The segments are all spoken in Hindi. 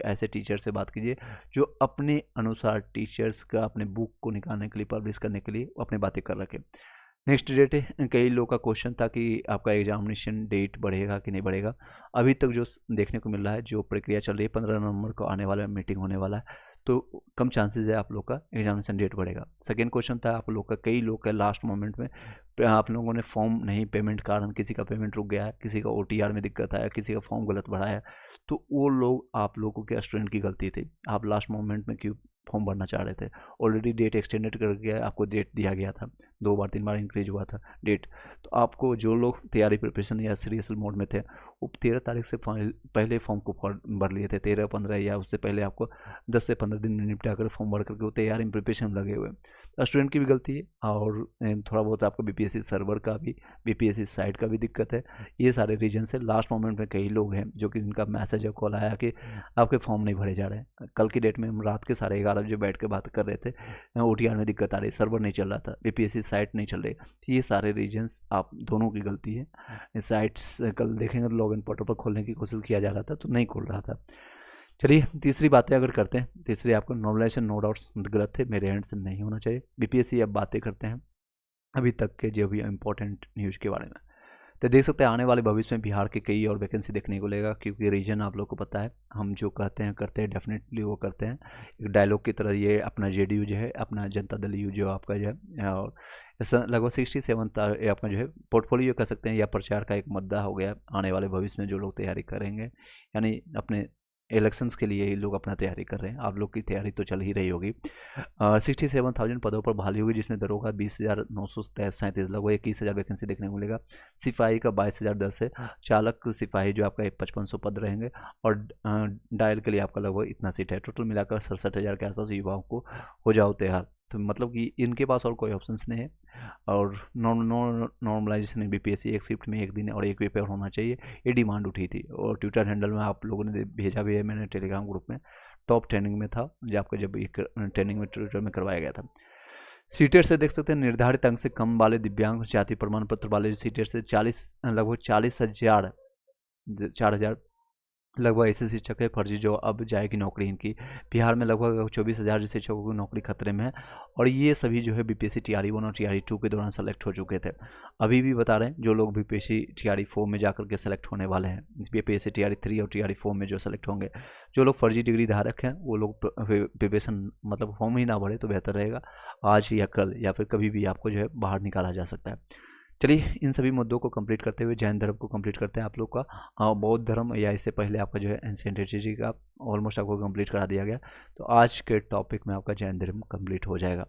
ऐसे टीचर से बात कीजिए जो अपने अनुसार टीचर्स का अपने बुक को निकालने के लिए, पब्लिश करने के लिए अपनी बातें कर रखे। नेक्स्ट डेट है, कई लोग का क्वेश्चन था कि आपका एग्जामिनेशन डेट बढ़ेगा कि नहीं बढ़ेगा। अभी तक जो देखने को मिल रहा है, जो प्रक्रिया चल रही है, 15 नवंबर को आने वाला मीटिंग होने वाला है, तो कम चांसेस है आप लोग का एग्जामिनेशन डेट बढ़ेगा। सेकेंड क्वेश्चन था आप लोग का, कई लोग का लास्ट मोमेंट में आप लोगों ने फॉर्म नहीं पेमेंट कारण किसी का पेमेंट रुक गया है, किसी का OTR में दिक्कत आया, किसी का फॉर्म गलत भरा है, तो वो लोग आप लोगों के स्टूडेंट की गलती थी। आप लास्ट मोमेंट में क्यों फॉर्म भरना चाह रहे थे? ऑलरेडी डेट एक्सटेंडेड करके आपको डेट दिया गया था, 2 बार 3 बार इंक्रीज हुआ था डेट। तो आपको जो लोग तैयारी प्रिपरेशन या सीरियस मोड में थे, वो 13 तारीख से पहले फॉर्म को भर लिए थे। 13 15 या उससे पहले आपको 10 से 15 दिन निपटा कर फॉर्म भर करके वो तैयारी प्रिपरेशन में लगे हुए। स्टूडेंट की भी गलती है और थोड़ा बहुत आपको BPSC सर्वर का भी, BPSC साइट का भी दिक्कत है। ये सारे रीजन से लास्ट मोमेंट में कई लोग हैं जो कि इनका मैसेज या कॉल आया कि आपके फॉर्म नहीं भरे जा रहे हैं। कल की डेट में हम रात के 11:30 बजे बैठ के बात कर रहे थे, OTR में दिक्कत आ रही, सर्वर नहीं चल रहा था, BPSC साइट नहीं चल रही। तो ये सारे रीजन्स आप दोनों की गलती है। साइट्स कल देखेंगे तो लॉगिन पोर्टल पर खोलने की कोशिश किया जा रहा था तो नहीं खुल रहा था। चलिए तीसरी बातें अगर करते हैं, तीसरी आपको नॉर्मलाइजेशन नो डाउट्स गलत थे, मेरे एंड से नहीं होना चाहिए। BPSC अब बातें करते हैं अभी तक के जो भी इम्पोर्टेंट न्यूज़ के बारे में। तो देख सकते हैं आने वाले भविष्य में बिहार के कई और वैकेंसी देखने को लेगा, क्योंकि रीजन आप लोग को पता है, हम जो कहते हैं करते हैं, डेफिनेटली वो करते हैं। एक डायलॉग की तरह ये अपना JDU जो है, अपना जनता दल यू जो आपका जो है, और ऐसा लगभग 67 आपका जो है पोर्टफोलियो कह सकते हैं या प्रचार का एक मुद्दा हो गया आने वाले भविष्य में जो लोग तैयारी करेंगे, यानी अपने इलेक्शंस के लिए ये लोग अपना तैयारी कर रहे हैं। आप लोग की तैयारी तो चल ही रही होगी। 67,000 पदों पर बहाली होगी, जिसमें दरोगा 20,937, लगभग 21,000 वैकेंसी देखने को मिलेगा। सिपाही का 22,010 है। चालक सिपाही जो आपका 5500 पद रहेंगे, और डायल के लिए आपका लगभग इतना सीट है। टोटल मिलाकर 67,000 के आसपास युवाओं को हो जाओ तैयार। तो मतलब कि इनके पास और कोई ऑप्शंस नहीं है। और नॉर्मलाइजेशन BPSC एक शिफ्ट में 1 दिन और 1 पेपर होना चाहिए, ये डिमांड उठी थी। और ट्विटर हैंडल में आप लोगों ने भेजा भी है, मैंने टेलीग्राम ग्रुप में टॉप ट्रेनिंग में था जो आपका, जब एक ट्रेनिंग में ट्विटर में करवाया गया था। सीटेट से देख सकते हैं, निर्धारित अंक से कम वाले दिव्यांग जाति प्रमाण पत्र वाले सीटेट से लगभग 4,000 लगभग ऐसे शिक्षक है फर्जी जो अब जाएगी नौकरी इनकी। बिहार में लगभग 24,000 शिक्षकों की नौकरी खतरे में है, और ये सभी जो है BPSC TRE 1 और TRE 2 के दौरान सेलेक्ट हो चुके थे। अभी भी बता रहे हैं जो लोग BPSC TRE 4 में जाकर के सेलेक्ट होने वाले हैं, BPSC TRE 3 और TRE 4 में जो सेलेक्ट होंगे, जो लोग फर्जी डिग्री धारक हैं वो लोग प्रिपरेशन मतलब फॉर्म ही ना भरे तो बेहतर रहेगा। आज या कल या फिर कभी भी आपको जो है बाहर निकाला जा सकता है। चलिए इन सभी मुद्दों को कंप्लीट करते हुए जैन धर्म को कंप्लीट करते हैं आप लोग का। बौद्ध धर्म या इससे पहले आपका जो है एंशिएंट हिस्ट्री का ऑलमोस्ट आपको कंप्लीट करा दिया गया। तो आज के टॉपिक में आपका जैन धर्म कंप्लीट हो जाएगा।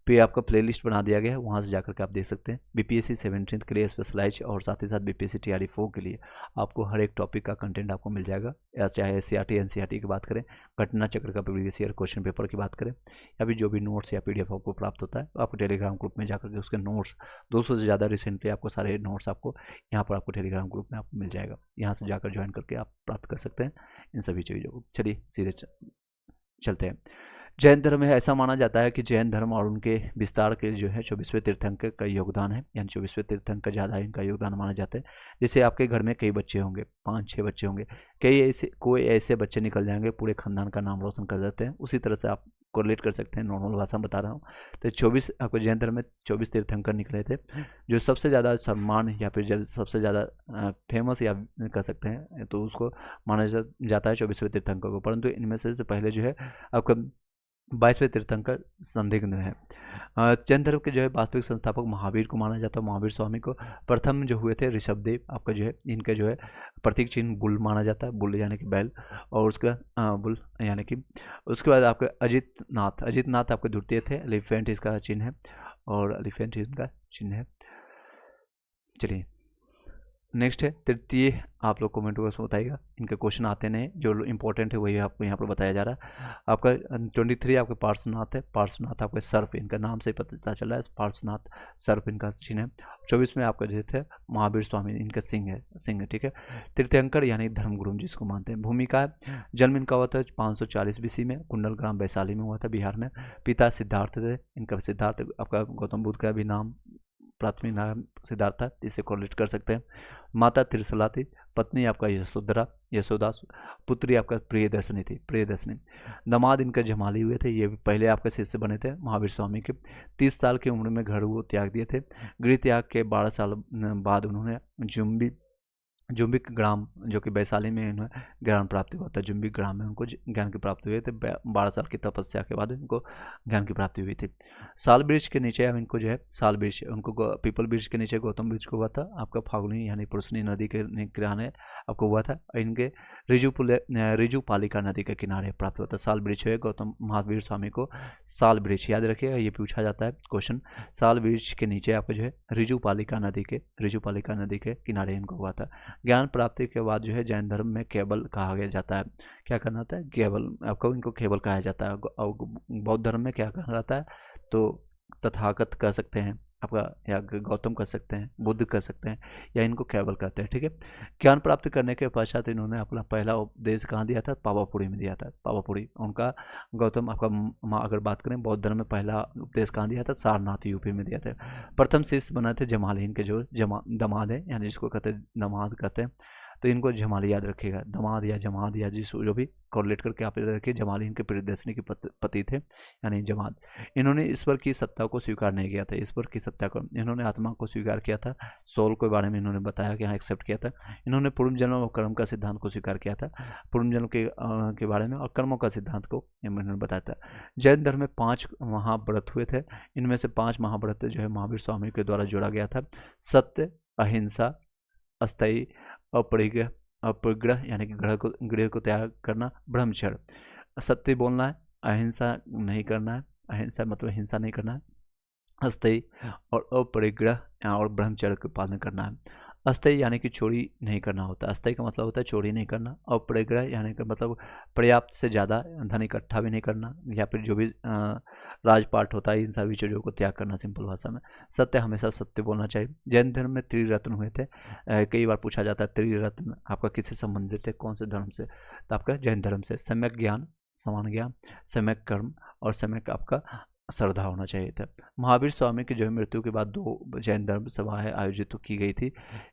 पे आपका प्लेलिस्ट बना दिया गया है, वहाँ से जाकर के आप देख सकते हैं। BPSC 17th के लिए स्पेशलाइज और साथ ही साथ BPSC TRE 4 के लिए आपको हर एक टॉपिक का कंटेंट आपको मिल जाएगा। या चाहे SCRT NCRT की बात करें, घटना चक्र का प्रीवियस ईयर क्वेश्चन पेपर की बात करें, या भी जो भी नोट्स या PDF आपको प्राप्त होता है, तो आपको टेलीग्राम ग्रुप में जाकर के उसके नोट्स 200 से ज़्यादा रिसेंटली आपको सारे नोट्स आपको यहाँ पर आपको टेलीग्राम ग्रुप में आपको मिल जाएगा। यहाँ से जाकर ज्वाइन करके आप प्राप्त कर सकते हैं इन सभी चीज़ों को। चलिए सीधे चलते हैं। जैन धर्म में ऐसा माना जाता है कि जैन धर्म और उनके विस्तार के जो है 24वें तीर्थंकर का योगदान है, यानी 24वें तीर्थंकर ज़्यादा इनका योगदान माना जाता है। जैसे आपके घर में कई बच्चे होंगे, 5-6 बच्चे होंगे, कोई ऐसे बच्चे निकल जाएंगे पूरे खानदान का नाम रोशन कर देते हैं। उसी तरह से आप कोरिलेट कर सकते हैं, नॉर्मल भाषा में बता रहा हूँ। तो 24 आपको जैन धर्म में 24 तीर्थंकर निकले थे, जो सबसे ज़्यादा सम्मान या फिर जब सबसे ज़्यादा फेमस या कह सकते हैं, तो उसको माना जाता है 24वें तीर्थंकर को। परंतु इनमें से पहले जो है आपका 22वें तीर्थंकर संदिग्ध है। जैन धर्म के जो है वास्तविक संस्थापक महावीर को माना जाता है, महावीर स्वामी को। प्रथम जो हुए थे ऋषभदेव, आपका जो है इनका जो है प्रतीक चिन्ह बुल माना जाता है, बुल यानी कि बैल, और उसका बुल यानी कि। उसके बाद आपके अजित नाथ आपके द्वितीय थे, एलिफेंट इसका चिन्ह है, और एलिफेंट इनका चिन्ह है। चलिए नेक्स्ट है तृतीय, आप लोग कमेंट बॉक्स में बताइएगा, इनके क्वेश्चन आते नहीं, जो इंपॉर्टेंट है वही आपको यहाँ पर बताया जा रहा है। आपका 23 आपके पार्श्वनाथ है, पार्श्वनाथ आपके सर्प, इनका नाम से पता चल रहा है, पार्श्वनाथ सर्प इनका चिन्ह है। 24 में आपका जो है महावीर स्वामी, इनका सिंह है, ठीक है। तीर्थंकर यानी धर्मगुरु जिसको मानते हैं। भूमिका है, जन्म इनका हुआ था 540 BC में, कुंडल ग्राम वैशाली में हुआ था बिहार में। पिता सिद्धार्थ थे, इनका सिद्धार्थ आपका गौतम बुद्ध का भी नाम प्राथमिक नाम सिद्धार्था, इससे कोरिलेट कर सकते हैं। माता त्रिशला थी, पत्नी आपका यशोदा, पुत्री आपका प्रियदर्शनी थी, प्रियदर्शनी। दामाद इनका जमाली हुए थे, ये भी पहले आपके शिष्य बने थे महावीर स्वामी के। 30 साल की उम्र में घर वो त्याग दिए थे। गृह त्याग के 12 साल बाद उन्होंने जुम्बिक ग्राम, जो कि वैशाली में इन्हें ज्ञान प्राप्ति हुआ था, जुम्बिक ग्राम में उनको ज्ञान की प्राप्ति हुई थी। 12 साल की तपस्या के बाद इनको ज्ञान की प्राप्ति हुई थी। साल वृक्ष के नीचे अब इनको जो है साल वृक्ष, उनको पीपल वृक्ष के नीचे गौतम वृक्ष को हुआ था आपका फाल्गुनी यानी पुरुषनी नदी के किनारे आपको हुआ था। इनके रिजुपालिका नदी के किनारे प्राप्त हुआ था। साल वृक्ष है गौतम महावीर स्वामी को साल वृक्ष, याद रखिएगा, ये पूछा जाता है क्वेश्चन। साल वृक्ष के नीचे आपको जो है रिजुपालिका नदी के किनारे इनको हुआ था। ज्ञान प्राप्ति के बाद जो है जैन धर्म में केवल कहा गया जाता है, क्या करना था, केवल, आपको इनको केवल कहा जाता है। और बौद्ध धर्म में क्या कहा जाता है, तो तथागत कह सकते हैं आपका, या गौतम कह सकते हैं, बुद्ध कह सकते हैं, या इनको केवल कहते हैं, ठीक है। ज्ञान प्राप्त करने के पश्चात इन्होंने अपना पहला उपदेश कहाँ दिया था, पावापुरी में दिया था। पावापुरी उनका गौतम आपका, अगर बात करें बौद्ध धर्म में पहला उपदेश कहाँ दिया था, सारनाथ यूपी में दिया था। प्रथम शिष्य बना थे जमाली, इनके जो दामाद है, यानी जिसको कहते हैं दामाद कहते हैं, तो इनको जमाली याद रखिएगा, दामाद या जमाद या जिस जो भी कोरिलेट करके आप याद रखिए। जमाली इनके प्रियदर्शनी के पति थे, यानी जमाद। इन्होंने ईश्वर की सत्ता को स्वीकार नहीं किया था, ईश्वर की सत्ता को इन्होंने आत्मा को स्वीकार किया था। सोल के बारे में इन्होंने बताया कि हाँ एक्सेप्ट किया था। इन्होंने पूर्व जन्म और कर्म का सिद्धांत को स्वीकार किया था, पूर्व जन्म के बारे में, और कर्मों का सिद्धांत को इन्होंने बताया था। जैन धर्म में 5 महाव्रत हुए थे, इनमें से 5 महाव्रत जो है महावीर स्वामी के द्वारा जोड़ा गया था। सत्य, अहिंसा, अस्थायी, अपरिग्रह यानी कि गृह को त्याग करना, ब्रह्मचर्य, सत्य बोलना है, अहिंसा नहीं करना है, अहिंसा मतलब हिंसा नहीं करना है, अस्थायी और अपरिग्रह और ब्रह्मचर्य का पालन करना है। अस्थायी यानी कि चोरी नहीं करना होता है, अस्थायी का मतलब होता है चोरी नहीं करना। और परिग्रह यानी कि मतलब पर्याप्त से ज़्यादा धन इकट्ठा भी नहीं करना, या फिर जो भी राजपाट होता है इन सभी चीज़ों को त्याग करना, सिंपल भाषा में। सत्य, हमेशा सत्य बोलना चाहिए। जैन धर्म में त्रिरत्न हुए थे, कई बार पूछा जाता है त्रिरत्न आपका किससे संबंधित है, कौन से धर्म से, तो आपका जैन धर्म से। सम्यक ज्ञान, समान ज्ञान, सम्यक कर्म और सम्यक आपका श्रद्धा होना चाहिए था। महावीर स्वामी की जो है मृत्यु के बाद 2 जैन धर्म सभाएं आयोजित की गई थी।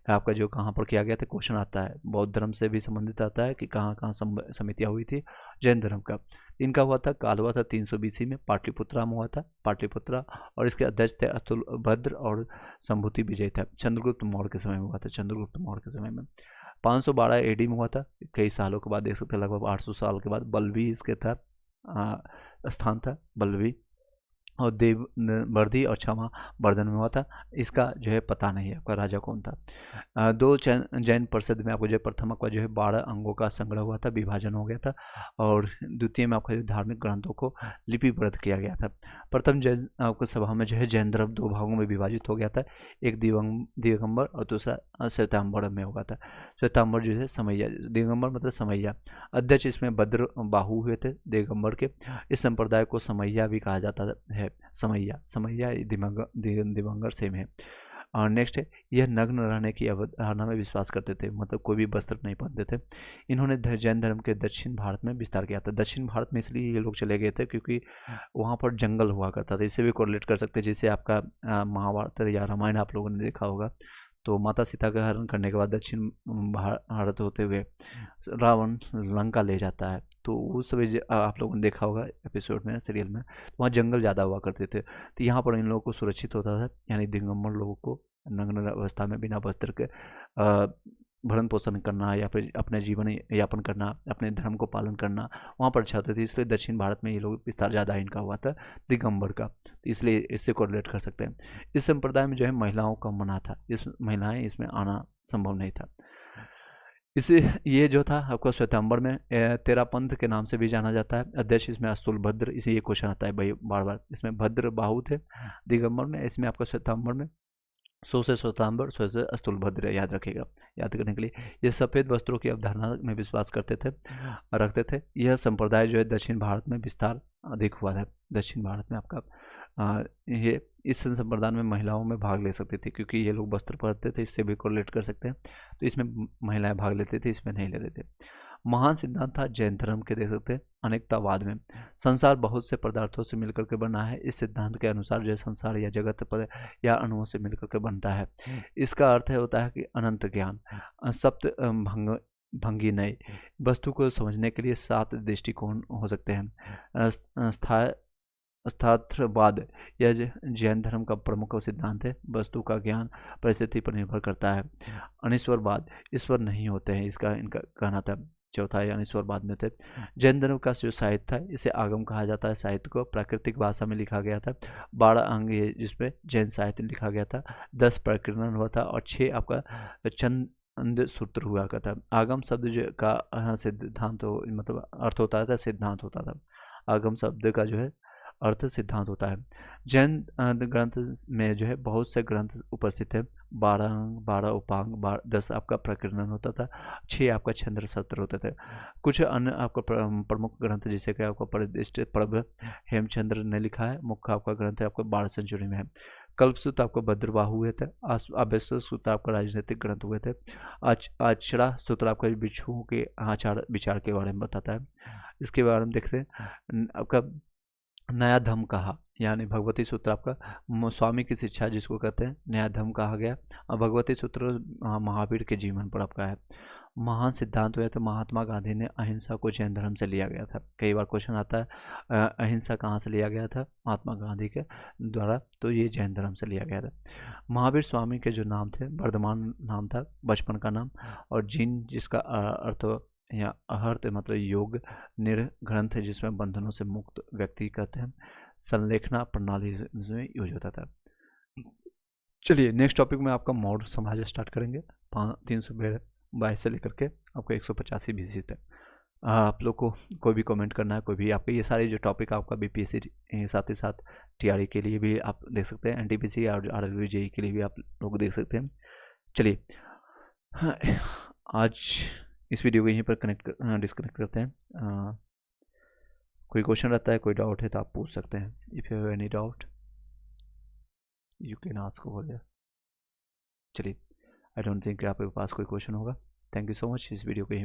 आपका जो कहाँ पर किया गया था, क्वेश्चन आता है, बौद्ध धर्म से भी संबंधित आता है कि कहाँ कहाँ समितियाँ हुई थी जैन धर्म का। इनका हुआ था काल हुआ था 300 BC में, पाटलिपुत्रा में हुआ था, पाटलिपुत्रा, और इसके अध्यक्ष थे अतुलभद्र और संभूति विजय था। चंद्रगुप्त मौर्य के समय में हुआ था, चंद्रगुप्त मौर्य के समय में। 512 AD में हुआ था, कई सालों के बाद, देख सकते हैं लगभग 800 साल के बाद। बल्लवी इसके था स्थान था, बल्लवी, और देववर्धी और क्षमा वर्धन में हुआ था। इसका जो है पता नहीं है आपका राजा कौन था। 2 जैन परिषद में आपको जो प्रथम आपका जो है 12 अंगों का संग्रह हुआ था, विभाजन हो गया था, और द्वितीय में आपका जो धार्मिक ग्रंथों को लिपिबद्ध किया गया था। प्रथम जैन आपको सभा में जो है जैन धर्म 2 भागों में विभाजित हो गया था, एक दिगंबर और दूसरा श्वेतांबर में होगा था। श्वेतांबर जो है समैया, दिगंबर मतलब समैया। अध्यक्ष इसमें भद्र बाहु हुए थे दिगंबर के। इस संप्रदाय को समैया भी कहा जाता है, समैया दिवंगर सेम है। और नेक्स्ट है, यह नग्न रहने की अवधारणा में विश्वास करते थे, मतलब कोई भी वस्त्र नहीं पहनते थे। इन्होंने जैन धर्म के दक्षिण भारत में विस्तार किया था। दक्षिण भारत में इसलिए ये लोग चले गए थे क्योंकि वहाँ पर जंगल हुआ करता था। इससे भी कोरिलेट कर सकते हैं, जैसे आपका महाभारत या रामायण आप लोगों ने देखा होगा, तो माता सीता का हरण करने के बाद दक्षिण भारत होते हुए रावण लंका ले जाता है, तो उस समय आप लोगों ने देखा होगा एपिसोड में, सीरियल में, तो वहाँ जंगल ज़्यादा हुआ करते थे। तो यहाँ पर इन लोगों को सुरक्षित होता था, यानी दिगंबर लोगों को नग्न अवस्था में बिना वस्त्र के भरण पोषण करना या फिर अपने जीवन यापन करना, अपने धर्म को पालन करना वहाँ पर अच्छा होता था। इसलिए दक्षिण भारत में ये लोग विस्तार ज़्यादा इनका हुआ था दिगंबर का, तो इसलिए इससे कोरिलेट कर सकते हैं। इस संप्रदाय में जो है महिलाओं का मना था, महिलाएं इसमें आना संभव नहीं था। इसे ये जो था आपका श्वेतांबर में तेरा पंथ के नाम से भी जाना जाता है। अध्यक्ष इसमें अस्तुलभद्र, इसे ये क्वेश्चन आता है भाई बार बार, इसमें भद्र बाहु थे दिगंबर में, इसमें आपका श्वेतांबर में 100 से श्वेतांबर, 100 से अस्तुलभद्र, याद रखेगा। याद करने के लिए, ये सफ़ेद वस्त्रों की अवधारणा में विश्वास करते थे, रखते थे। यह संप्रदाय जो है दक्षिण भारत में विस्तार अधिक हुआ था। दक्षिण भारत में आपका ये इस संप्रदाय में महिलाओं में भाग ले सकती थी, क्योंकि ये लोग वस्त्र पहनते थे, इससे भी कोरिलेट कर सकते हैं। तो इसमें महिलाएं भाग लेते थे, इसमें नहीं लेते थे। महान सिद्धांत था जैन धर्म के, देख सकते हैं, अनेकतावाद में। संसार बहुत से पदार्थों से मिलकर के बना है। इस सिद्धांत के अनुसार जो संसार या जगत पर या अणुओं से मिलकर के बनता है। इसका अर्थ होता है कि अनंत ज्ञान, सप्त भंगी नए। वस्तु को समझने के लिए 7 दृष्टिकोण हो सकते हैं। स्थात्रवाद यह जैन धर्म का प्रमुख सिद्धांत है। वस्तु का ज्ञान परिस्थिति पर निर्भर करता है। अनिश्वरवाद, ईश्वर नहीं होते हैं, इसका इनका कहना था। चौथा है अनिश्वरवाद में थे। जैन धर्म का जो साहित्य था इसे आगम कहा जाता है। साहित्य को प्राकृतिक भाषा में लिखा गया था। 12 अंग है जिसमें जैन साहित्य लिखा गया था। 10 प्रकीर्णन हुआ था और 6 आपका छंद सूत्र हुआ का था। आगम शब्द का सिद्धांत मतलब अर्थ होता था, सिद्धांत होता था। आगम शब्द का जो है अर्थ सिद्धांत होता है। जैन ग्रंथ में जो है बहुत से ग्रंथ उपस्थित है। 12 अंग, 12 उपांग, 10 आपका प्रकीर्णन होता था, 6 आपका छंद सत्र होते थे। कुछ अन्य आपका प्रमुख ग्रंथ जैसे कि आपका परिदिष्ट पर्व हेमचंद्र ने लिखा है। मुख्य आपका ग्रंथ है आपका 12 सेंचुरी में है। कल्पसूत्र आपका भद्रबाहु हुए थे। आवेश सूत्र आपका राजनीतिक ग्रंथ हुए थे। आचरा सूत्र आपका भिक्षुओं के आचार विचार के बारे में बताता है। इसके बारे में देखते हैं आपका नया धम्म कहा, यानी भगवती सूत्र आपका स्वामी की शिक्षा जिसको कहते हैं नया धम्म कहा गया। और भगवती सूत्र महावीर के जीवन पर आपका है। महान सिद्धांत हुए तो महात्मा गांधी ने अहिंसा को जैन धर्म से लिया गया था। कई बार क्वेश्चन आता है अहिंसा कहाँ से लिया गया था महात्मा गांधी के द्वारा, तो ये जैन धर्म से लिया गया था। महावीर स्वामी के जो नाम थे, वर्धमान नाम था बचपन का नाम, और जिन जिसका अर्थ या अर्थ मतलब योग निर्ग्रंथ है जिसमें बंधनों से मुक्त व्यक्ति कहते हैं। संलेखना प्रणाली में यूज होता था। चलिए नेक्स्ट टॉपिक में आपका मॉड समाज स्टार्ट करेंगे 322 से लेकर के आपको 185 BC तक। आप लोग को कोई भी कमेंट करना है, कोई भी आपके ये सारे जो टॉपिक आपका BPSC साथ ही साथ TRE के लिए भी आप देख सकते हैं, NTPC और RRB JEE के लिए भी आप लोग देख सकते हैं। चलिए आज इस वीडियो को यहीं पर डिस्कनेक्ट करते हैं। कोई क्वेश्चन रहता है, कोई डाउट है तो आप पूछ सकते हैं। If you have any doubt you can ask over there. चलिए आई डोंट थिंक आपके पास कोई क्वेश्चन होगा। Thank you so much. इस वीडियो को यहीं पर